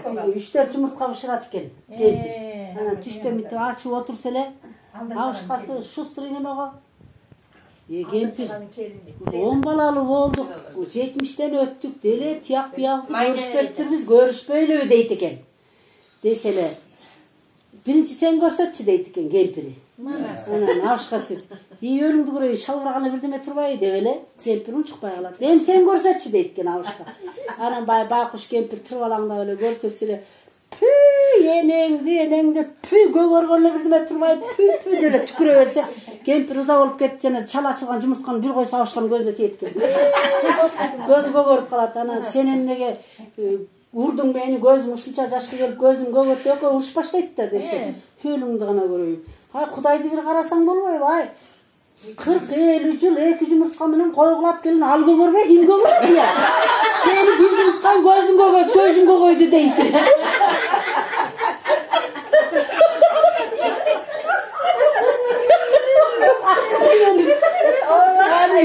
3-4 yumurtqa bışırат eкен. Ana түштөн бүтүп ачып отурса эле алышкасы шустрый неме го. Кемпир 10 балалуу болдук. 70тен өттүк деле тияк биягы көрүшпөптүрбүз, көрүшпөйлүбү дейт экен. Десе эле биринчи сен көрсөтчү дейт экен кемпири. Анан алышкасы өлүңдү көрөй шалбырагана бирдеме турбай деп эле кемпир унчукпай калат. Эми сен көрсөтчү дейт экен алышка. Анан байкуш кемпир тырбалаңдап эле көрсөтсө эле энеңди көгөргөнү бирдеме турбай деп эле түкүрө берсе кемпир ыза болуп кетип жана чала ачылган жумуртканы бир кой сабышкан көзүнө тиет экен. Көзү көгөрүп калат. Анан сен эмнеге урдуң мени, көзүм ушунча жашка келип көзүм көгөртүп экөө уруш баштайт да десе. Өлүңдү гана көрөйүн. Ай Кудайды бир карасаң болбойбу? Ай 40-50 жыл 2 жумуртка менен койгулап келин ал көгөрбөй ким көгөрдү я? Сени бир жумурткан көзүң көгөрүп, көзүң көгөйдү дейсиң. Ооба. Аны